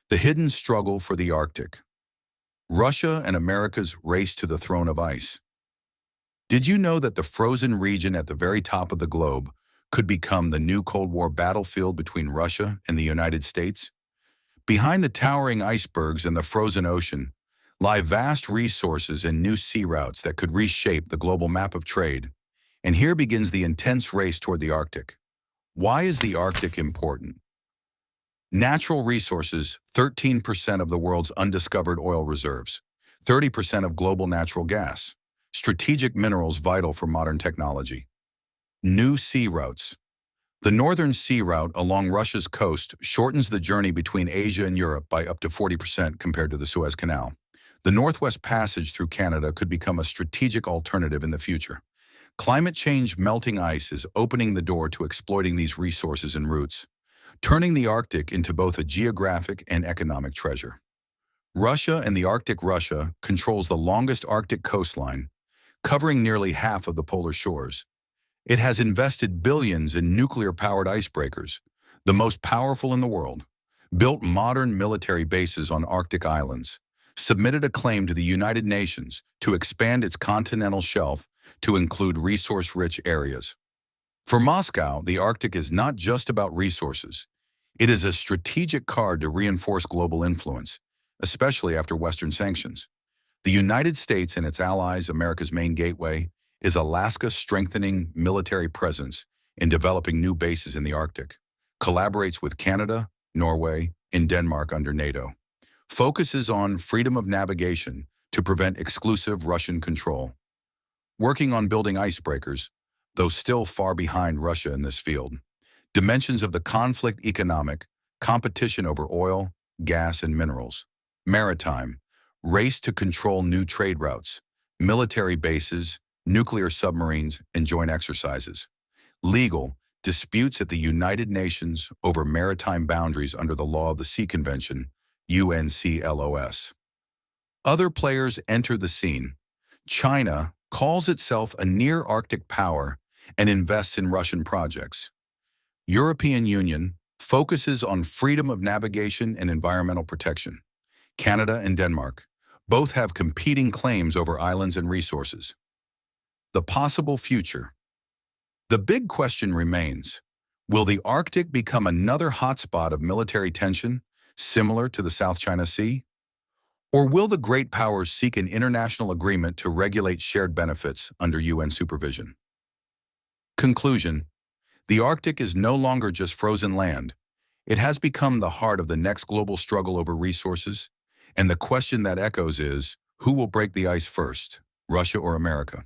The hidden struggle for the Arctic. Russia and America's race to the throne of ice. Did you know that the frozen region at the very top of the globe could become the new Cold War battlefield between Russia and the United States? Behind the towering icebergs and the frozen ocean lie vast resources and new sea routes that could reshape the global map of trade. And here begins the intense race toward the Arctic. Why is the Arctic important? Natural resources: 13% of the world's undiscovered oil reserves, 30% of global natural gas, strategic minerals vital for modern technology. New sea routes. The Northern Sea Route along Russia's coast shortens the journey between Asia and Europe by up to 40% compared to the Suez Canal. The Northwest Passage through Canada could become a strategic alternative in the future. Climate change: melting ice is opening the door to exploiting these resources and routes, turning the Arctic into both a geographic and economic treasure. Russia and the Arctic. Russia controls the longest Arctic coastline, covering nearly half of the polar shores. It has invested billions in nuclear-powered icebreakers, the most powerful in the world, built modern military bases on Arctic islands, submitted a claim to the United Nations to expand its continental shelf to include resource-rich areas. For Moscow, the Arctic is not just about resources. It is a strategic card to reinforce global influence, especially after Western sanctions. The United States and its allies, America's main gateway, is Alaska, strengthening military presence in developing new bases in the Arctic, collaborates with Canada, Norway, and Denmark under NATO, focuses on freedom of navigation to prevent exclusive Russian control, working on building icebreakers, though still far behind Russia in this field. Dimensions of the conflict: economic, competition over oil, gas, and minerals. Maritime, race to control new trade routes, military bases, nuclear submarines, and joint exercises. Legal, disputes at the United Nations over maritime boundaries under the Law of the Sea Convention, UNCLOS. Other players enter the scene. China calls itself a near-Arctic power and invests in Russian projects. European Union focuses on freedom of navigation and environmental protection. Canada and Denmark both have competing claims over islands and resources. The possible future. The big question remains: will the Arctic become another hotspot of military tension, similar to the South China Sea? Or will the great powers seek an international agreement to regulate shared benefits under UN supervision? Conclusion: the Arctic is no longer just frozen land. It has become the heart of the next global struggle over resources, and the question that echoes is, who will break the ice first, Russia or America?